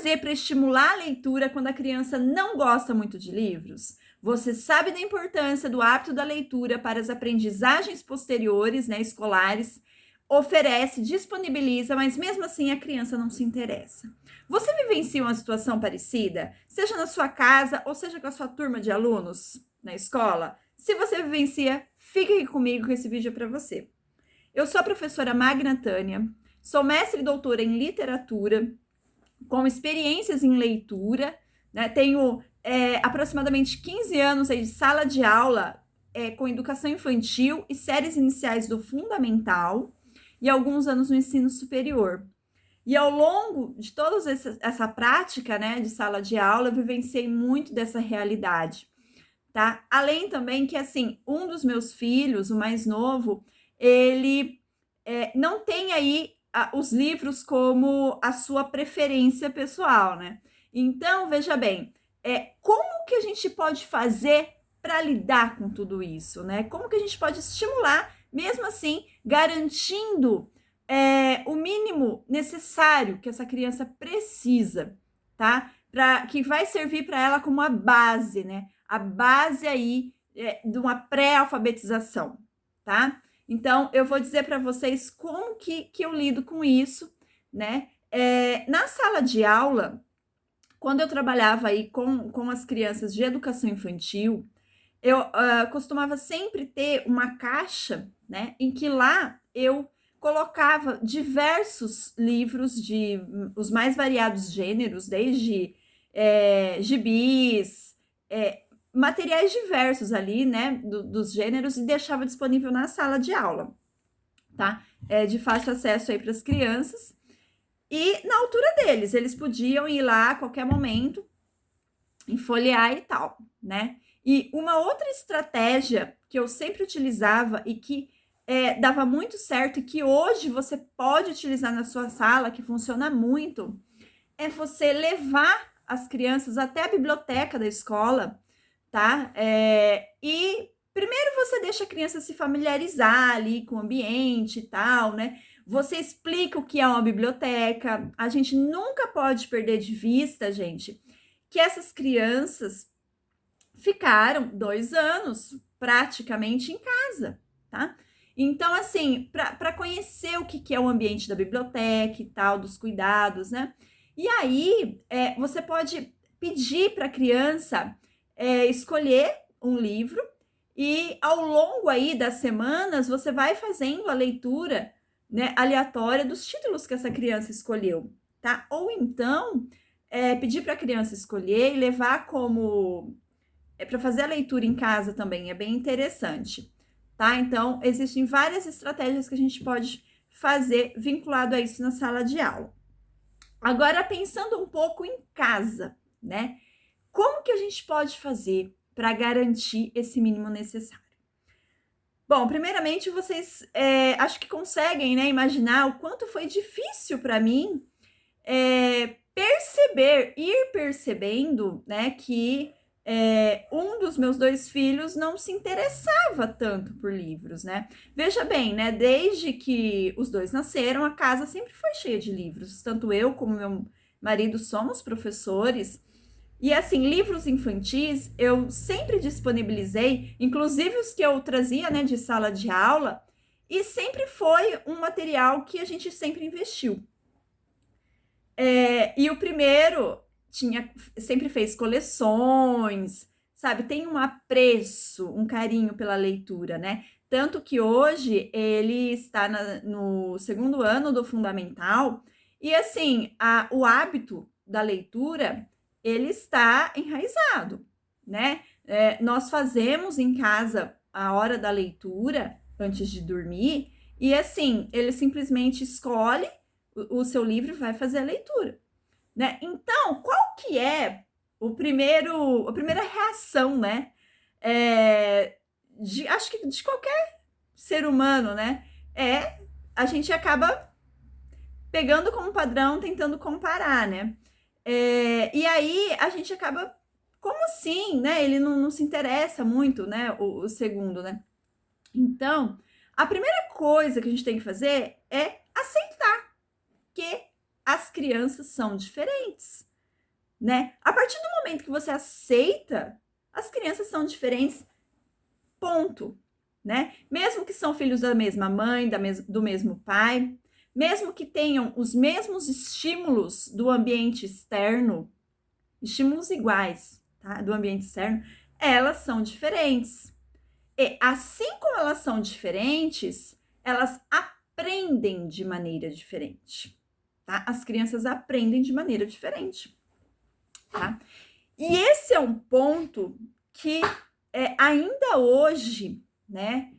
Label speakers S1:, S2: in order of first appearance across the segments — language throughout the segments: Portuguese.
S1: fazer para estimular a leitura quando a criança não gosta muito de livros? Você sabe da importância do hábito da leitura para as aprendizagens posteriores, né, escolares, oferece, disponibiliza, mas mesmo assim a criança não se interessa. Você vivencia uma situação parecida, seja na sua casa ou seja com a sua turma de alunos na escola? Se você vivencia, fique aqui comigo que esse vídeo é para você. Eu sou a professora Magna Tânia, sou mestre e doutora em literatura, com experiências em leitura, né? Tenho aproximadamente 15 anos aí de sala de aula com educação infantil e séries iniciais do fundamental e alguns anos no ensino superior. E ao longo de toda essa prática, né, de sala de aula, eu vivenciei muito dessa realidade, tá? Além também que, assim, um dos meus filhos, o mais novo, ele não tem aí os livros como a sua preferência pessoal, né? Então, veja bem, como que a gente pode fazer para lidar com tudo isso, né? Como que a gente pode estimular, mesmo assim, garantindo o mínimo necessário que essa criança precisa, tá? Que vai servir para ela como a base, né? A base aí de uma pré-alfabetização, tá? Então, eu vou dizer para vocês como que eu lido com isso, né? Na sala de aula, quando eu trabalhava aí com as crianças de educação infantil, eu costumava sempre ter uma caixa, né? Em que lá eu colocava diversos livros de os mais variados gêneros, desde gibis, materiais diversos ali, né, dos gêneros, e deixava disponível na sala de aula, tá? De fácil acesso aí para as crianças. E na altura deles, eles podiam ir lá a qualquer momento, folhear e tal, né? E uma outra estratégia que eu sempre utilizava e que dava muito certo e que hoje você pode utilizar na sua sala, que funciona muito, é você levar as crianças até a biblioteca da escola, tá? E primeiro você deixa a criança se familiarizar ali com o ambiente e tal, né? Você explica o que é uma biblioteca. A gente nunca pode perder de vista, gente, que essas crianças ficaram 2 anos praticamente em casa, tá? Então, assim, para conhecer o que é o ambiente da biblioteca e tal, dos cuidados, né? E aí, você pode pedir para a criança escolher um livro e ao longo aí das semanas você vai fazendo a leitura, né, aleatória dos títulos que essa criança escolheu, tá? Ou então pedir para a criança escolher e levar como para fazer a leitura em casa também é bem interessante, tá? Então existem várias estratégias que a gente pode fazer vinculado a isso na sala de aula. Agora pensando um pouco em casa, né? Como que a gente pode fazer para garantir esse mínimo necessário? Bom, primeiramente vocês acho que conseguem, né, imaginar o quanto foi difícil para mim ir percebendo, né, que um dos meus 2 filhos não se interessava tanto por livros, né? Veja bem, né? Desde que os 2 nasceram, a casa sempre foi cheia de livros. Tanto eu como meu marido somos professores. E assim, livros infantis eu sempre disponibilizei, inclusive os que eu trazia, né, de sala de aula, e sempre foi um material que a gente sempre investiu. E o primeiro sempre fez coleções, sabe? Tem um apreço, um carinho pela leitura, né? Tanto que hoje ele está no 2º ano do fundamental e, assim, o hábito da leitura, ele está enraizado, né? Nós fazemos em casa a hora da leitura antes de dormir e, assim, ele simplesmente escolhe o seu livro e vai fazer a leitura, né? Então, qual que é a primeira reação, né? Acho que de qualquer ser humano, né? A gente acaba pegando como padrão, tentando comparar, né? E aí a gente acaba, como assim, né? Ele não se interessa muito, né? O segundo, né? Então, a primeira coisa que a gente tem que fazer é aceitar que as crianças são diferentes, né? A partir do momento que você aceita, as crianças são diferentes, ponto, né? Mesmo que são filhos da mesma mãe, do mesmo pai, mesmo que tenham os mesmos estímulos do ambiente externo, estímulos iguais, tá? Do ambiente externo, elas são diferentes. E assim como elas são diferentes, elas aprendem de maneira diferente, tá? As crianças aprendem de maneira diferente, tá? E esse é um ponto que ainda hoje, né,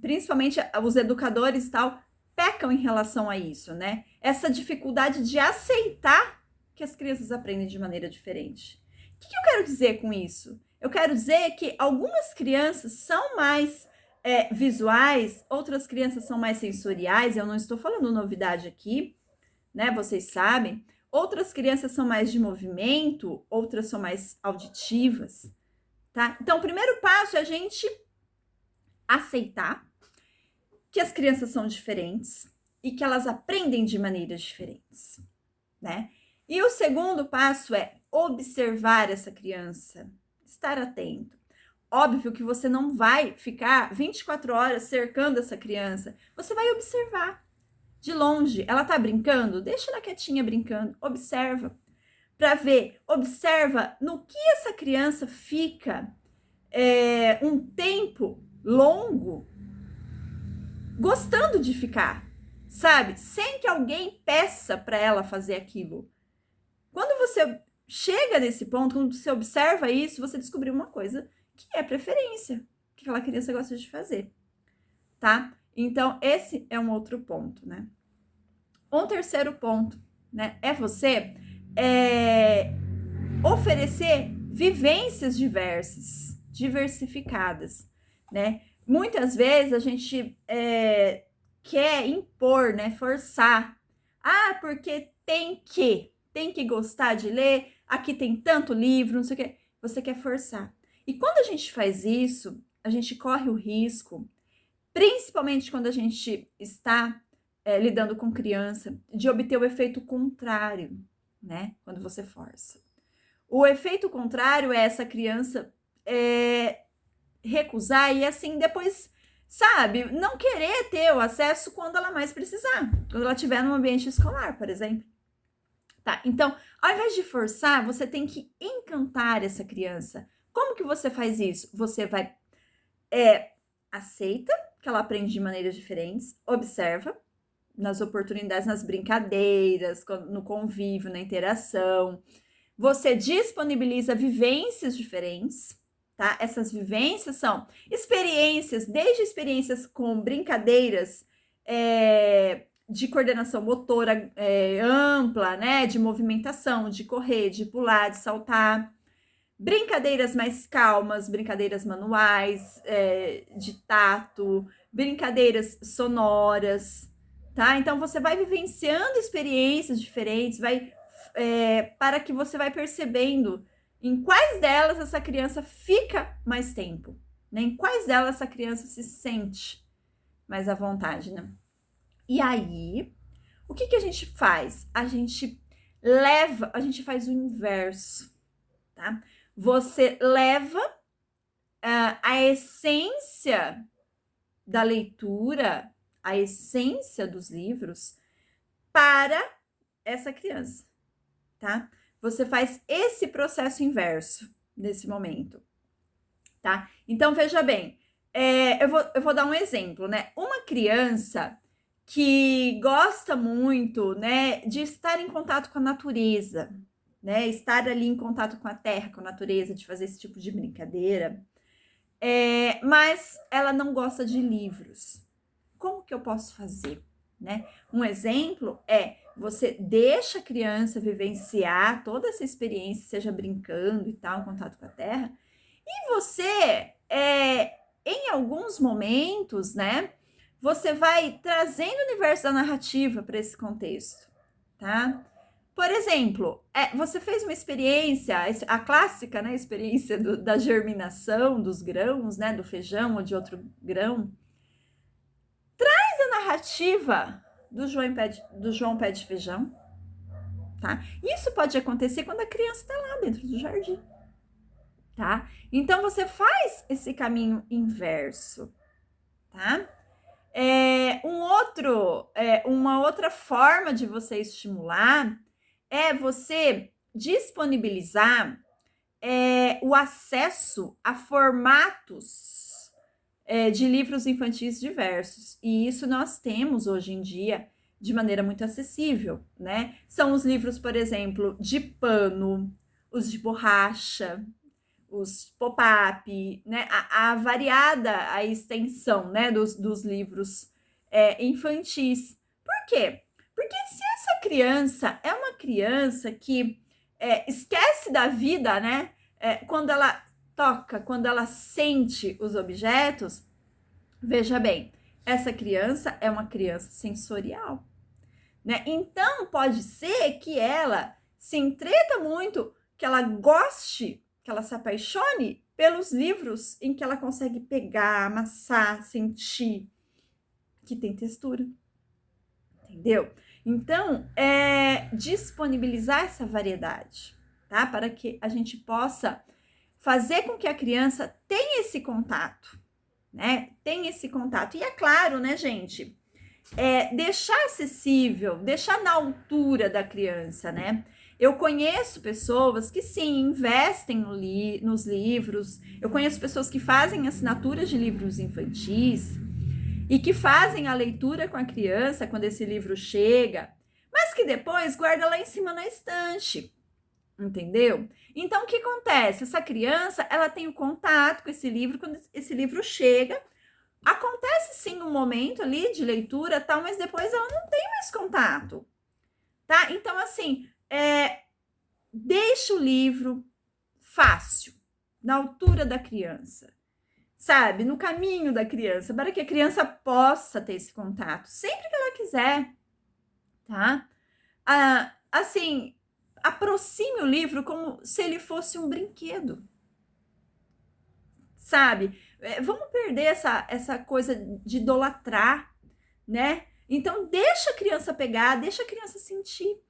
S1: principalmente os educadores e tal, pecam em relação a isso, né? Essa dificuldade de aceitar que as crianças aprendem de maneira diferente. O que eu quero dizer com isso? Eu quero dizer que algumas crianças são mais visuais, outras crianças são mais sensoriais, eu não estou falando novidade aqui, né? Vocês sabem. Outras crianças são mais de movimento, outras são mais auditivas, tá? Então, o primeiro passo é a gente aceitar que as crianças são diferentes e que elas aprendem de maneiras diferentes, né? E o segundo passo é observar essa criança, estar atento. Óbvio que você não vai ficar 24 horas cercando essa criança, você vai observar de longe. Ela tá brincando? Deixa ela quietinha brincando, observa para ver, observa no que essa criança fica um tempo longo gostando de ficar, sabe? Sem que alguém peça para ela fazer aquilo. Quando você chega nesse ponto, quando você observa isso, você descobriu uma coisa que é preferência, que aquela criança gosta de fazer, tá? Então, esse é um outro ponto, né? Um terceiro ponto, né? É você oferecer vivências diversificadas, né? Muitas vezes a gente quer impor, né? Forçar. Ah, porque tem que gostar de ler, aqui tem tanto livro, não sei o que. Você quer forçar. E quando a gente faz isso, a gente corre o risco, principalmente quando a gente está lidando com criança, de obter o efeito contrário, né? Quando você força. O efeito contrário é essa criança recusar e assim depois, sabe, não querer ter o acesso quando ela mais precisar, quando ela estiver no ambiente escolar, por exemplo. Tá? Então, ao invés de forçar, você tem que encantar essa criança. Como que você faz isso? Você vai aceita que ela aprende de maneiras diferentes, observa nas oportunidades, nas brincadeiras, no convívio, na interação. Você disponibiliza vivências diferentes, tá? Essas vivências são experiências, desde experiências com brincadeiras de coordenação motora ampla, né? De movimentação, de correr, de pular, de saltar. Brincadeiras mais calmas, brincadeiras manuais, de tato, brincadeiras sonoras, tá? Então, você vai vivenciando experiências diferentes, para que você vai percebendo em quais delas essa criança fica mais tempo, né? Em quais delas essa criança se sente mais à vontade, né? E aí, o que a gente faz? A gente faz o inverso, tá? Você leva a essência da leitura, a essência dos livros para essa criança, tá? Você faz esse processo inverso nesse momento, tá? Então, veja bem, eu vou dar um exemplo, né? Uma criança que gosta muito, né, de estar em contato com a natureza, né, estar ali em contato com a terra, com a natureza, de fazer esse tipo de brincadeira, mas ela não gosta de livros. Como que eu posso fazer, né? Um exemplo é você deixa a criança vivenciar toda essa experiência, seja brincando e tal, em contato com a terra, e você, em alguns momentos, né, você vai trazendo o universo da narrativa para esse contexto, tá? Por exemplo, você fez uma experiência, a clássica, né, experiência da germinação dos grãos, né, do feijão ou de outro grão. Traz a narrativa do João Pé de Feijão, tá? Isso pode acontecer quando a criança está lá dentro do jardim, tá? Então, você faz esse caminho inverso, tá? Uma outra forma de você estimular é você disponibilizar o acesso a formatos de livros infantis diversos. E isso nós temos hoje em dia de maneira muito acessível, né? São os livros, por exemplo, de pano, os de borracha, os pop-up, né? A variada a extensão, né, dos livros infantis. Por quê? Porque se essa criança é uma criança que esquece da vida, né? Quando ela toca, quando ela sente os objetos, veja bem, essa criança é uma criança sensorial, né? Então pode ser que ela se entreta muito, que ela goste, que ela se apaixone pelos livros em que ela consegue pegar, amassar, sentir, que tem textura, entendeu? Então, disponibilizar essa variedade, tá? Para que a gente possa fazer com que a criança tenha esse contato, né? Tenha esse contato. E é claro, né, gente? Deixar acessível, deixar na altura da criança, né? Eu conheço pessoas que sim, investem nos livros, eu conheço pessoas que fazem assinaturas de livros infantis e que fazem a leitura com a criança quando esse livro chega, mas que depois guarda lá em cima na estante, entendeu? Então, o que acontece? Essa criança, ela tem o contato com esse livro quando esse livro chega. Acontece sim um momento ali de leitura, tal, mas depois ela não tem mais contato, tá? Então, assim, deixa o livro fácil, na altura da criança, sabe? No caminho da criança, para que a criança possa ter esse contato sempre que ela quiser, tá? Assim, aproxime o livro como se ele fosse um brinquedo, sabe? Vamos perder essa coisa de idolatrar, né? Então, deixa a criança pegar, deixa a criança sentir,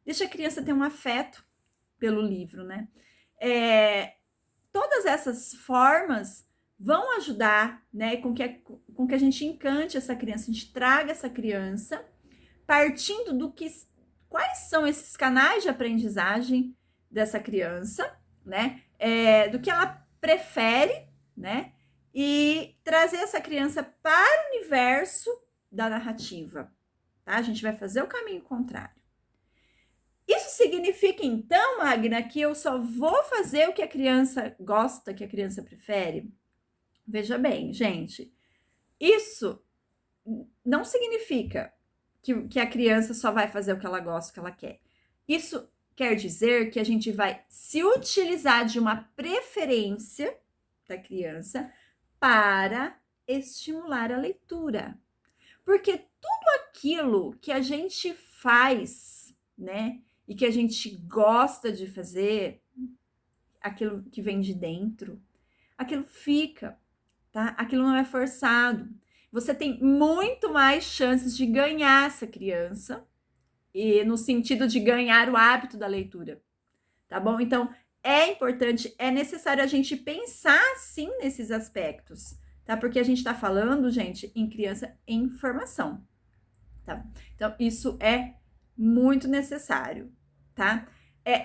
S1: deixa a criança ter um afeto pelo livro, né? Todas essas formas vão ajudar, né, com que a gente encante essa criança, a gente traga essa criança partindo quais são esses canais de aprendizagem dessa criança, né? Do que ela prefere, né? E trazer essa criança para o universo da narrativa, tá? A gente vai fazer o caminho contrário. Isso significa, então, Magna, que eu só vou fazer o que a criança gosta, que a criança prefere? Veja bem, gente, isso não significa que a criança só vai fazer o que ela gosta, o que ela quer. Isso quer dizer que a gente vai se utilizar de uma preferência da criança para estimular a leitura. Porque tudo aquilo que a gente faz, né, e que a gente gosta de fazer, aquilo que vem de dentro, aquilo fica, tá? Aquilo não é forçado. Você tem muito mais chances de ganhar essa criança, e no sentido de ganhar o hábito da leitura, tá bom? Então, é importante, é necessário a gente pensar, sim, nesses aspectos, tá? Porque a gente tá falando, gente, em criança em formação, tá? Então, isso é muito necessário, tá?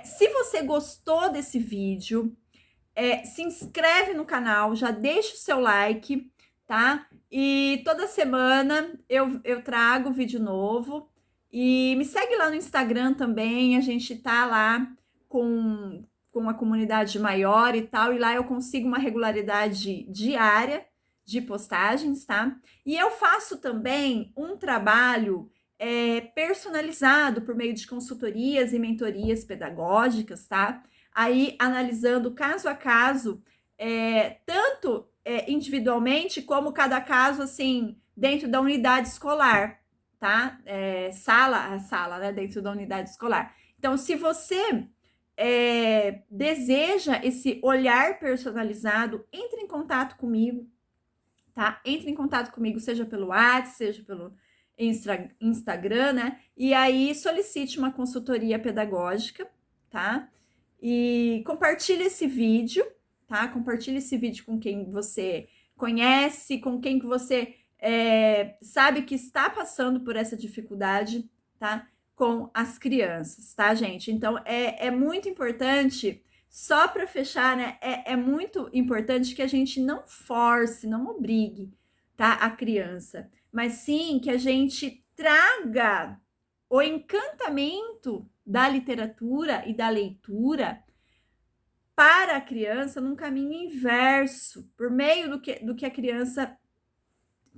S1: Se você gostou desse vídeo, se inscreve no canal, já deixa o seu like, tá? E toda semana eu trago vídeo novo. E me segue lá no Instagram também, a gente tá lá com uma comunidade maior e tal, e lá eu consigo uma regularidade diária de postagens, tá? E eu faço também um trabalho personalizado por meio de consultorias e mentorias pedagógicas, tá? Aí analisando caso a caso, tanto individualmente como cada caso, assim, dentro da unidade escolar, tá? Sala, né? Dentro da unidade escolar. Então, se você deseja esse olhar personalizado, entre em contato comigo, tá? Entre em contato comigo, seja pelo WhatsApp, seja pelo Instagram, né? E aí solicite uma consultoria pedagógica, tá? E compartilhe esse vídeo, tá? Compartilhe esse vídeo com quem você conhece, com quem que você sabe que está passando por essa dificuldade, tá? Com as crianças, tá, gente? Então, é muito importante, só para fechar, né? É muito importante que a gente não force, não obrigue, tá? A criança, mas sim que a gente traga o encantamento da literatura e da leitura para a criança num caminho inverso, por meio do que a criança.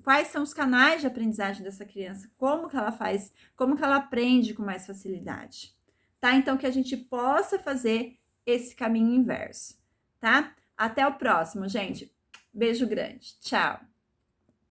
S1: Quais são os canais de aprendizagem dessa criança? Como que ela faz? Como que ela aprende com mais facilidade? Tá? Então, que a gente possa fazer esse caminho inverso, tá? Até o próximo, gente. Beijo grande. Tchau.